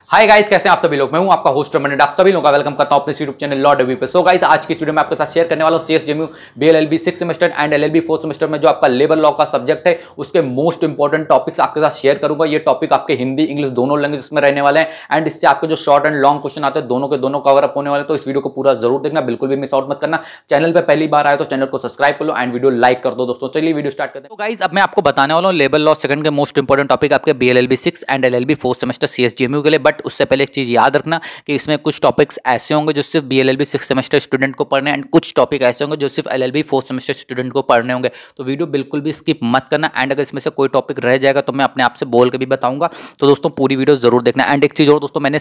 Hi guys, कैसे हैं आप सभी लोग। मैं हूं आपका होस्ट रमन, आप सभी लोगों का वेलकम करता हूं अपने यूट्यूब चैनल लॉ डेवी पे। सो गाइस, आज की इस वीडियो में आपके साथ शेयर करने वाला हूं CSJMU BLLB 6 semester and LLB 4 semester में जो आपका लेबर लॉ का सब्जेक्ट है उसके मोस्ट इंपॉर्टेंट टॉपिक्स आपके साथ शेयर करूंगा। ये टॉपिक आपके हिंदी इंग्लिश दोनों लैंग्वेज में रहने वाले हैं एंड इससे आपके जो शॉर्ट एंड लॉन्ग क्वेश्चन आते हैं दोनों के दोनों कवर अप होने वाले। तो इस वीडियो को पूरा जरूर देखना, बिल्कुल भी मिस आउट मत करना। चैनल पर पहली बार आए तो चैनल को सब्सक्राइब कर लो एंड वीडियो लाइक कर दो दोस्तों। चलिए वीडियो स्टार्ट करते हैं। तो गाइस, अब मैं आपको बताने वाला हूं लेबर लॉ सेकंड के मोस्ट इंपॉर्टेंट टॉपिक आपके BLLB 6 and LLB 4 semester CSJMU के लिए। बट उससे पहले एक चीज याद रखना कि इसमें कुछ टॉपिक्स ऐसे होंगे जो सिर्फ बीएलएलबी 6 सेमेस्टर स्टूडेंट को पढ़ने एंड कुछ टॉपिक ऐसे होंगे जो सिर्फ एलएलबी 4 सेमेस्टर स्टूडेंट को पढ़ने होंगे। तो वीडियो बिल्कुल भी स्किप मत करना एंड अगर इसमें से कोई टॉपिक रह जाएगा तो मैं अपने आप से बोल के भी बताऊंगा। तो दोस्तों पूरी वीडियो जरूर देखना। एंड एक चीज और दोस्तों, मैंने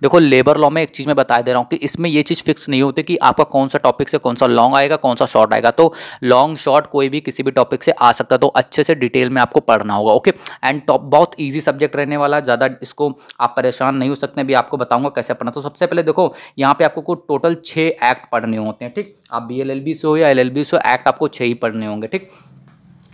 देखो लेबर लॉ में एक चीज मैं बता दे रहा हूँ कि इसमें ये चीज फिक्स नहीं होती कि आपका कौन सा टॉपिक से कौन सा लॉन्ग आएगा कौन सा शॉर्ट आएगा। तो लॉन्ग शॉर्ट कोई भी किसी भी टॉपिक से आ सकता है, तो अच्छे से डिटेल में आपको पढ़ना होगा। ओके, एंड बहुत ईजी सब्जेक्ट रहने वाला, ज्यादा इसको आप परेशान नहीं हो सकते। अभी आपको बताऊंगा कैसे पढ़ना। तो सबसे पहले देखो, यहाँ पे आपको टोटल 6 एक्ट पढ़ने होते हैं। ठीक, आप बीएलएलबी से हो या एलएलबी से हो, एक्ट आपको 6 ही पढ़ने होंगे। ठीक,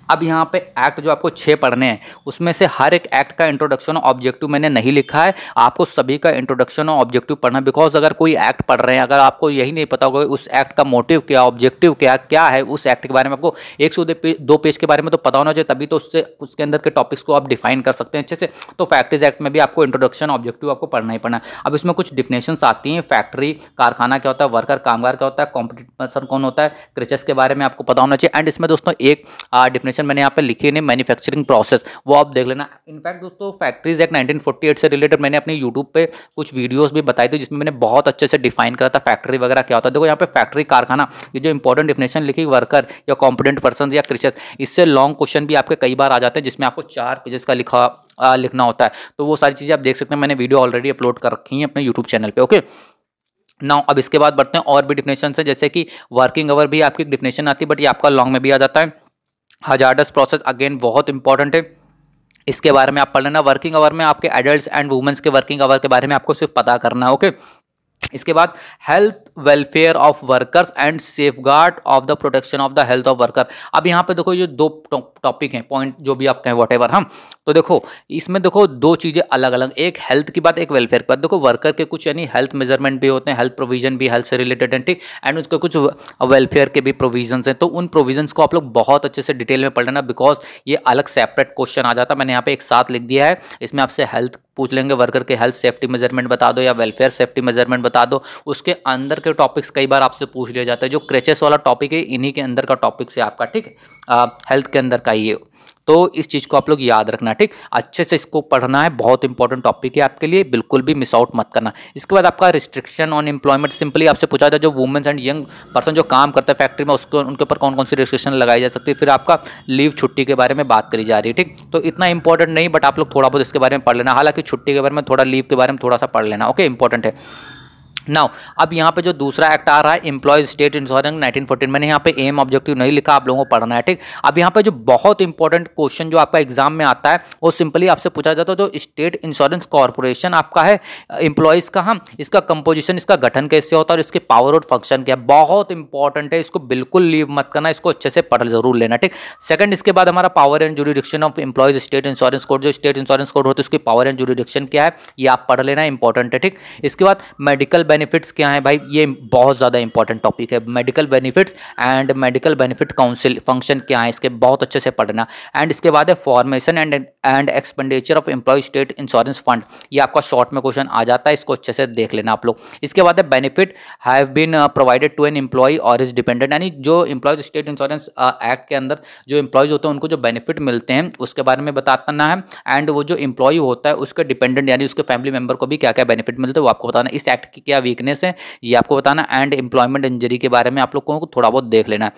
अब यहाँ पे एक्ट जो आपको 6 पढ़ने हैं उसमें से हर एक एक्ट का इंट्रोडक्शन और ऑब्जेक्टिव मैंने नहीं लिखा है, आपको सभी का इंट्रोडक्शन और ऑब्जेक्टिव पढ़ना। बिकॉज अगर कोई एक्ट पढ़ रहे हैं, अगर आपको यही नहीं पता होगा उस एक्ट का मोटिव क्या, ऑब्जेक्टिव क्या क्या है, उस एक्ट के बारे में आपको 102 पेज के बारे में तो पता होना चाहिए, तभी तो उससे उसके अंदर के टॉपिक्स को आप डिफाइन कर सकते हैं अच्छे से। तो फैक्ट्रीज एक्ट में भी आपको इंट्रोडक्शन ऑब्जेक्टिव आपको पढ़ना ही पढ़ना है। अब इसमें कुछ डिफिनेशंस आती हैं। फैक्ट्री कारखाना क्या होता है, वर्कर कामगार क्या होता है, कॉम्पिटिटिव पर्सन कौन होता है, क्रिचेस के बारे में आपको पता होना चाहिए। एंड इसमें दोस्तों एक डिफिनेशन मैंने यहाँ पे लिखी, मैन्युफैक्चरिंग प्रोसेस, वो आप देख लेना। इनफैक्ट दोस्तों फैक्ट्रीज एक्ट 1948 से रिलेटेड मैंने अपने यूट्यूब पे कुछ वीडियोस भी बताई थी जिसमें मैंने बहुत अच्छे से डिफाइन करा था फैक्ट्री वगैरह क्या होता है। देखो यहाँ पे फैक्ट्री कारखाना, ये जो इंपॉर्टेंट डिफिनेशन लिखी, वर्कर या कॉम्पिटेंट पर्सन या क्रिचेस, इससे लॉन्ग क्वेश्चन भी आपके कई बार आ जाते हैं जिसमें आपको 4 पेजेस का लिखना होता है। तो वो सारी चीजें आप देख सकते हैं, मैंने वीडियो ऑलरेडी अपलोड कर रखी है अपने यूट्यूब चैनल पे। ओके, नाउ अब इसके बाद बढ़ते हैं और भी डिफिनेशन है, जैसे कि वर्किंग आवर भी आपकी डिफिनेशन आती है, बट ये आपका लॉन्ग में भी आ जाता है। हजार्डस प्रोसेस अगेन बहुत इंपॉर्टेंट है, इसके बारे में आप पढ़ लेना। वर्किंग आवर में आपके एडल्ट्स एंड वुमेन्स के वर्किंग आवर के बारे में आपको सिर्फ पता करना है। ओके, इसके बाद health welfare of workers and safeguard of the protection of the health of worker. अब यहाँ पे देखो ये दो टॉपिक हैं, पॉइंट जो भी आप कहें वॉटेवर। हम तो देखो इसमें देखो दो चीजें अलग अलग, एक हेल्थ की बात एक वेलफेयर की बात। देखो वर्कर के कुछ यानी हेल्थ मेजरमेंट भी होते हैं, हेल्थ प्रोविजन भी हेल्थ से रिलेटेड है, ठीक, एंड उसके कुछ वेलफेयर के भी प्रोविजंस हैं। तो उन प्रोविजंस को आप लोग बहुत अच्छे से डिटेल में पढ़ लेना, बिकॉज ये अलग सेपरेट क्वेश्चन आ जाता है। मैंने यहाँ पे एक साथ लिख दिया है, इसमें आपसे हेल्थ पूछ लेंगे, वर्कर के हेल्थ सेफ्टी मेजरमेंट बता दो या वेलफेयर सेफ्टी मेजरमेंट बता दो। उसके अंदर के टॉपिक्स कई बार आपसे पूछ लिया जाता है। जो क्रेचेस वाला टॉपिक है इन्हीं के अंदर का टॉपिक है आपका, ठीक है, हेल्थ के अंदर का ये। तो इस चीज़ को आप लोग याद रखना, ठीक, अच्छे से इसको पढ़ना है, बहुत इंपॉर्टेंट टॉपिक है आपके लिए, बिल्कुल भी मिस आउट मत करना। इसके बाद आपका रिस्ट्रिक्शन ऑन एम्प्लॉयमेंट, सिंपली आपसे पूछा था जो वुमेन्स एंड यंग पर्सन जो काम करते हैं फैक्ट्री में उसको उनके ऊपर कौन कौन सी रिस्ट्रिक्शन लगाई जा सकती है। फिर आपका लीव छुट्टी के बारे में बात करी जा रही है, ठीक। तो इतना इंपॉर्टेंट नहीं, बट आप लोग थोड़ा बहुत इसके बारे में पढ़ लेना। हालांकि छुट्टी के बारे में थोड़ा, लीव के बारे में थोड़ा सा पढ़ लेना। ओके, इंपॉर्टेंट है। नाउ अब यहाँ पे जो दूसरा एक्ट आ रहा है एम्प्लॉयज स्टेट इंश्योरेंस 1914, मैंने यहाँ पे एम ऑब्जेक्टिव नहीं लिखा, आप लोगों को पढ़ना है, ठीक। अब यहाँ पे जो बहुत इंपॉर्टेंट क्वेश्चन जो आपका एग्जाम में आता है वो सिंपली आपसे पूछा जाता है, जो स्टेट इंश्योरेंस कॉर्पोरेशन आपका है एम्प्लॉयज का, हम इसका कंपोजिशन, इसका गठन कैसे होता है और इसके पावर और फंक्शन क्या है, बहुत इंपॉर्टेंट है। इसको बिल्कुल लीव मत करना, इसको अच्छे से पढ़ जरूर लेना, ठीक। सेकंड, इसके बाद हमारा power and jurisdiction of employees state insurance code, जो स्टेट इंश्योरेंस कोड होता है उसकी पावर एंड जुरिडिक्शन क्या है ये आप पढ़ लेना, इंपॉर्टेंट है, ठीक। इसके बाद मेडिकल बेनिफिट्स क्या है भाई, ये बहुत ज्यादा इंपॉर्टेंट टॉपिक है। Medical benefits and medical benefit council function क्या है इसके बहुत अच्छे से पढ़ना। एंड इसके बाद है formation and expenditure of employ state insurance fund, ये आपका शॉर्ट में क्वेश्चन आ जाता है, इसको अच्छे से देख लेना आप लोग। इसके बाद है benefit have been provided to an employ और इज डिपेंडेंट, यानी जो एम्प्लॉयज स्टेट इंश्योरेंस एक्ट के अंदर जो एम्प्लॉयज होते हैं उनको जो बेनिफिट मिलते हैं उसके बारे में बताना है। एंड वो जो एम्प्लॉय होता है उसके डिपेंडेंट यानी उसके फैमिली मेंबर को भी क्या क्या बेनिफिट मिलते हैं वो आपको बताना। इस एक्ट की क्या वीकनेस है ये आपको बताना। एंड एम्प्लॉयमेंट इंजरी के बारे में आप लोगों को थोड़ा बहुत देख लेना है।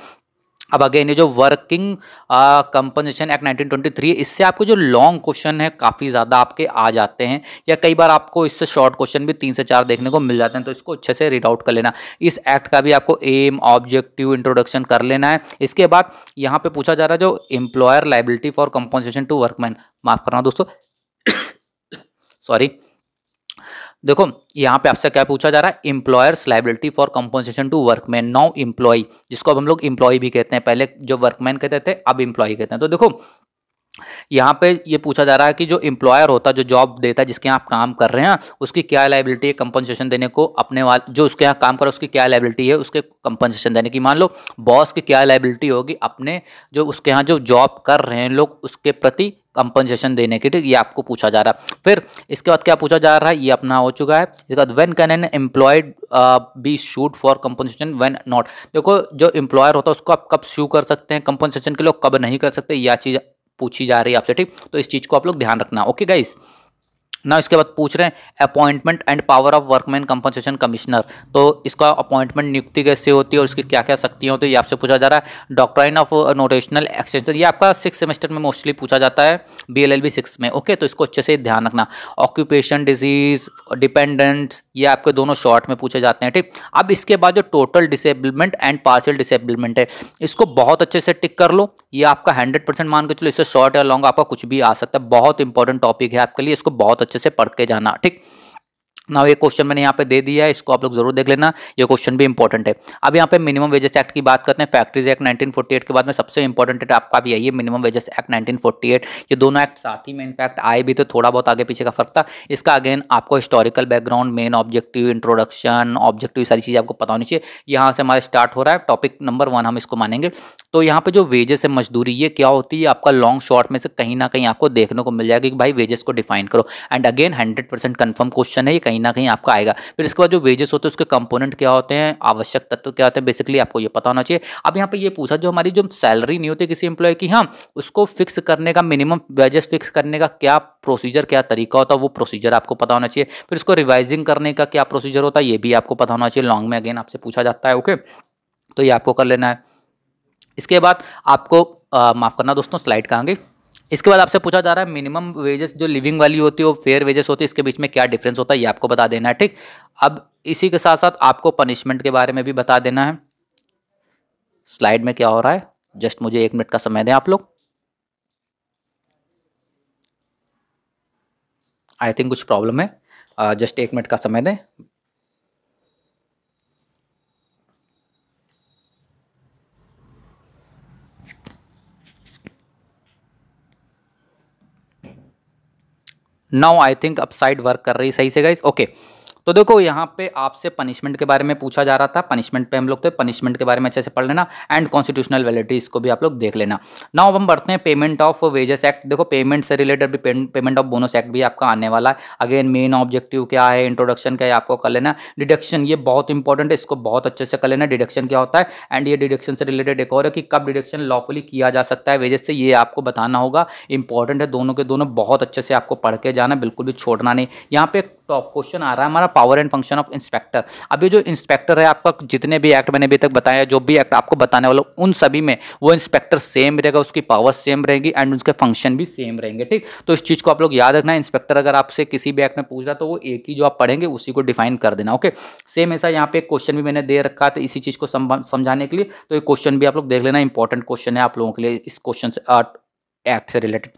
अब अगेन ये जो वर्किंग कंपनसेशन एक्ट 1923, इससे आपको जो लॉन्ग क्वेश्चन है काफ़ी ज़्यादा आपके आ जाते हैं, या कई बार आपको इससे शॉर्ट क्वेश्चन भी 3 से 4 देखने को मिल जाते हैं, तो इसको अच्छे से रीड आउट कर लेना। इस एक्ट का भी आपको एम ऑब्जेक्टिव इंट्रोडक्शन कर लेना है। इसके बाद यहाँ पे पूछा जा रहा है जो employer liability for compensation to workman, माफ करना दोस्तों सॉरी, देखो यहाँ पे आपसे क्या पूछा जा रहा है, employers liability for compensation to workman, now employ, जिसको अब हम लोग एम्प्लॉय भी कहते हैं, पहले जो वर्कमैन कहते थे अब एम्प्लॉय कहते हैं। तो देखो यहाँ पे ये पूछा जा रहा है कि जो एम्प्लॉयर होता है, जो जॉब देता है, जिसके यहाँ आप काम कर रहे हैं, उसकी क्या लायबिलिटी है कंपनसेशन देने को, अपने वाले जो उसके यहाँ काम कर रहा है उसकी क्या लायबिलिटी है उसके कंपनसेशन देने की। मान लो बॉस की क्या लायबिलिटी होगी अपने जो उसके यहाँ जो जॉब कर रहे हैं लोग उसके प्रति कंपनसेशन देने की, ठीक, ये आपको पूछा जा रहा है। फिर इसके बाद क्या पूछा जा रहा है, ये अपना हो चुका है। इसके बाद when can an employed be sued for compensation when not. देखो जो एम्प्लॉयर होता है उसको आप कब सू कर सकते हैं कंपनसेशन के लिए, कब नहीं कर सकते, यह चीज़ पूछी जा रही है आपसे, ठीक। तो इस चीज को आप लोग ध्यान रखना। ओके गाइस, ना इसके बाद पूछ रहे हैं appointment and power of workman compensation commissioner. तो इसका अपॉइंटमेंट नियुक्ति कैसे होती है और उसकी क्या क्या शक्तियां होती है, ये आपसे पूछा जा रहा है। डॉक्ट्राइन ऑफ नोटेशनल एक्सटेंशन, ये आपका 6 सेमेस्टर में मोस्टली पूछा जाता है, BLLB 6 में। ओके, तो इसको अच्छे से ध्यान रखना। ऑक्यूपेशन डिजीज, डिपेंडेंट्स, ये आपके दोनों शॉर्ट में पूछे जाते हैं, ठीक। अब इसके बाद जो total disablement and partial disablement है, इसको बहुत अच्छे से टिक कर लो। ये आपका 100% मान के चलो, इससे शॉर्ट या लॉन्ग आपका कुछ भी आ सकता है। बहुत इंपॉर्टेंट टॉपिक है आपके लिए, इसको बहुत अच्छे से पढ़ के जाना, ठीक। ना ये क्वेश्चन मैंने यहाँ पे दे दिया है, इसको आप लोग जरूर देख लेना, ये क्वेश्चन भी इंपॉर्टेंट है। अब यहाँ पे मिनिमम वेजेस एक्ट की बात करते हैं। फैक्ट्रीज एक्ट 1948 के बाद में सबसे इंपॉर्टेंट है आपका भी यही है, मिनिमम वेजेस एक्ट 1948। ये दोनों एक्ट साथ ही में इनफैक्ट आए भी, तो थोड़ा बहुत आगे पीछे का फर्क था। इसका अगेन आपको historical background, main objective, introduction, objective, सारी चीज़ें आपको पता होनी चाहिए। यहाँ से हमारा स्टार्ट हो रहा है टॉपिक नंबर 1, हम इसको मानेंगे। तो यहाँ पे जो वेजेस है, मजदूरी, ये क्या होती है, आपका लॉन्ग शॉर्ट में से कहीं ना कहीं आपको देखने को मिल जाएगा कि भाई वेजेस को डिफाइन करो। एंड अगेन 100% कन्फर्म क्वेश्चन है, ये कहीं ना कहीं आपका आएगा। फिर इसके बाद जो वेजेस होते हैं उसके कंपोनेंट क्या होते हैं, आवश्यक तत्व क्या होते हैं, बेसिकली आपको ये पता होना चाहिए। अब यहाँ पे ये पूछा, जो हमारी जो सैलरी नहीं होती किसी एम्प्लॉय की, हाँ, उसको फिक्स करने का, मिनिमम वेजेस फिक्स करने का क्या प्रोसीजर, क्या तरीका होता है, वो प्रोसीजर आपको पता होना चाहिए। फिर इसको रिवाइजिंग करने का क्या प्रोसीजर होता है, ये भी आपको पता होना चाहिए। लॉन्ग में अगेन आपसे पूछा जाता है। ओके, तो ये आपको कर लेना है। इसके बाद आपको माफ करना दोस्तों, स्लाइड कहाँ गई। इसके बाद आपसे पूछा जा रहा है मिनिमम वेजेस जो लिविंग वाली होती है वो फेयर वेजेस होती है, इसके बीच में क्या डिफरेंस होता है, ये आपको बता देना है, ठीक। अब इसी के साथ साथ आपको पनिशमेंट के बारे में भी बता देना है। स्लाइड में क्या हो रहा है, जस्ट मुझे 1 मिनट का समय दें आप लोग। आई थिंक कुछ प्रॉब्लम है, जस्ट 1 मिनट का समय दें। नाउ आई थिंक अब साइड वर्क कर रही सही से गाइस। ओके, तो देखो यहाँ पे आपसे पनिशमेंट के बारे में पूछा जा रहा था। पनिशमेंट पे हम लोग थे, पनिशमेंट के बारे में अच्छे से पढ़ लेना। एंड कॉन्स्टिट्यूशनल वैलिडिटी, इसको भी आप लोग देख लेना। नाउ अब हम बढ़ते हैं पेमेंट ऑफ वेजेस एक्ट। देखो पेमेंट से रिलेटेड भी पेमेंट ऑफ बोनस एक्ट भी आपका आने वाला है। अगेन मेन ऑब्जेक्टिव क्या है, इंट्रोडक्शन क्या है, आपको कर लेना। डिडक्शन, ये बहुत इंपॉर्टेंट है, इसको बहुत अच्छे से कर लेना। डिडक्शन क्या होता है, एंड ये डिडक्शन से रिलेटेड एक और है कि कब डिडक्शन लॉफुली किया जा सकता है वेजेस से, ये आपको बताना होगा। इंपॉर्टेंट है, दोनों के दोनों बहुत अच्छे से आपको पढ़ के जाना, बिल्कुल भी छोड़ना नहीं। यहाँ पे टॉप क्वेश्चन आ रहा है हमारा, power and function of inspector. अब ये जो इंस्पेक्टर है आपका, जितने भी एक्ट मैंने अभी तक बताया, जो भी एक्ट आपको बताने वाला उन सभी में वो इंस्पेक्टर सेम रहेगा, उसकी पावर सेम रहेगी एंड उसके फंक्शन भी सेम रहेंगे, ठीक। तो इस चीज को आप लोग याद रखना। इंस्पेक्टर अगर आपसे किसी भी एक्ट में पूछ रहा तो वो एक ही जो आप पढ़ेंगे उसी को डिफाइन कर देना। ओके, सेम ऐसा यहाँ पे एक क्वेश्चन भी मैंने दे रखा था इसी चीज को समझाने के लिए, तो ये क्वेश्चन भी आप लोग देख लेना। इंपॉर्टेंट क्वेश्चन है आप लोगों के लिए इस क्वेश्चन से, एक्ट से रिलेटेड।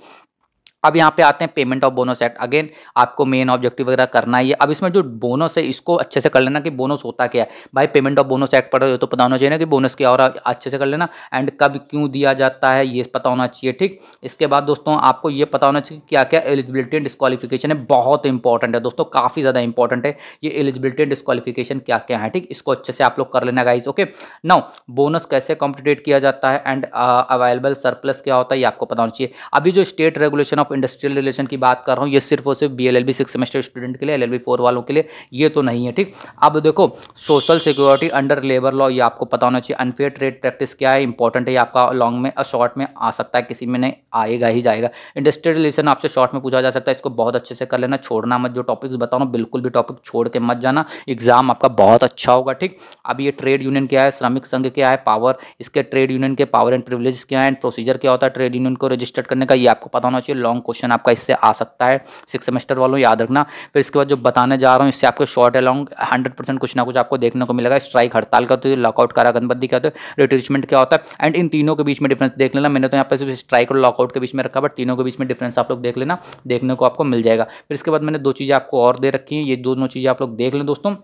अब यहाँ पे आते हैं payment of bonus act. Again आपको मेन ऑब्जेक्टिव वगैरह करना ही है। अब इसमें जो बोनस है इसको अच्छे से कर लेना कि बोनस होता क्या है। भाई पेमेंट ऑफ बोनस एक्ट पढ़ रहे हो तो पता होना चाहिए ना कि बोनस क्या हो रहा है, अच्छे से कर लेना। एंड कब क्यों दिया जाता है ये पता होना चाहिए, ठीक। इसके बाद दोस्तों आपको ये पता होना चाहिए क्या क्या एलिजिबिलिटी एंड डिस्क्वालिफिकेशन है, बहुत इंपॉर्टेंट है दोस्तों, काफ़ी ज़्यादा इंपॉर्टेंट है ये एलिजिबिलिटी एंड डिस्क्वालिफिकेशन क्या क्या है, ठीक। इसको अच्छे से आप लोग कर लेना गाइज। ओके, नाउ बोनस कैसे कॉम्पिटेट किया जाता है एंड अवेलेबल सरप्लस क्या होता है ये आपको पता होना चाहिए। अभी जो state regulation of industrial relation की बात कर रहा हूँ, ये सिर्फ और सिर्फ BLLB 6 सेमेस्टर स्टूडेंट के लिए, LLB 4 वालों के लिए ये तो नहीं है, ठीक। अब देखो social security under labour law, ये आपको पता होना चाहिए। अनफेयर ट्रेड प्रैक्टिस क्या है, इंपॉर्टेंट है, ये आपका लॉन्ग में शॉर्ट में आ सकता है, किसी में नहीं आएगा ही जाएगा। इंडस्ट्रियल रिलेशन आपसे शॉर्ट में पूछा जा सकता है, इसको बहुत अच्छे से कर लेना, छोड़ना मत। जो टॉपिक्स बता रहा हूँ बिल्कुल भी टॉपिक छोड़ के मत जाना, एग्जाम आपका बहुत अच्छा होगा, ठीक। अब ये ट्रेड यूनियन क्या है, श्रमिक संघ क्या है, पावर, इसके ट्रेड यूनियन के पावर एंड प्रिविलेज क्या है, एंड प्रोसीजर क्या होता है ट्रेड यूनियन को रजिस्टर्ड करने का, ये आपको पता होना चाहिए। लॉन्ग क्वेश्चन आपका इससे आ सकता है, 6 सेमेस्टर वालों याद रखना। फिर इसके बाद जो बताने जा रहा हूँ इससे आपको शॉर्ट या लॉन्ग 100% कुछ ना कुछ आपको देखने को मिलेगा। स्ट्राइक हड़ताल का होती है, लॉकआउट काराबंदी क्या होता है, रिट्रीचमेंट क्या होता है, एंड इन तीनों के बीच में डिफरेंस देख लेना। मैंने तो यहाँ पे सिर्फ स्ट्राइक और लॉकआउट के बीच में रखा, बट तीनों के बीच में डिफरेंस आप लोग देख लेना, देखने को आपको मिल जाएगा। फिर इसके बाद मैंने 2 चीज़ें आपको और दे रखी हैं, ये दोनों चीज़ें आप लोग देख लें दोस्तों।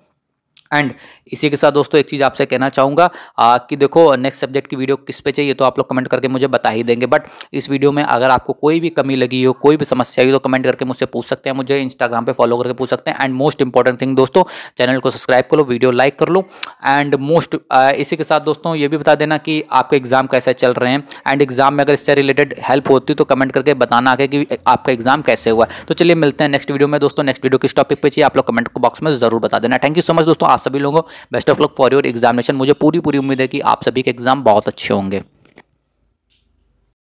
एंड इसी के साथ दोस्तों एक चीज़ आपसे कहना चाहूँगा कि देखो नेक्स्ट सब्जेक्ट की वीडियो किस पे चाहिए तो आप लोग कमेंट करके मुझे बता ही देंगे, बट इस वीडियो में अगर आपको कोई भी कमी लगी हो, कोई भी समस्या हुई तो कमेंट करके मुझसे पूछ सकते हैं, मुझे इंस्टाग्राम पे फॉलो करके पूछ सकते हैं। एंड मोस्ट इंपॉर्टेंट थिंग दोस्तों, चैनल को सब्सक्राइब कर लो, वीडियो लाइक कर लो। एंड इसी के साथ दोस्तों ये भी बता देना कि आपके एग्जाम कैसे चल रहे हैं, एंड एग्जाम में अगर इससे रिलेटेड हेल्प होती तो कमेंट करके बताना आगे कि आपका एग्जाम कैसे हुआ। तो चलिए मिलते हैं नेक्स्ट वीडियो में दोस्तों। नेक्स्ट वीडियो किस टॉपिक पे चाहिए आप लोग कमेंट बॉक्स में जरूर बता देना। थैंक यू सो मच दोस्तों, आप सभी लोगों को best of luck for your examination. मुझे पूरी उम्मीद है कि आप सभी के एग्जाम बहुत अच्छे होंगे।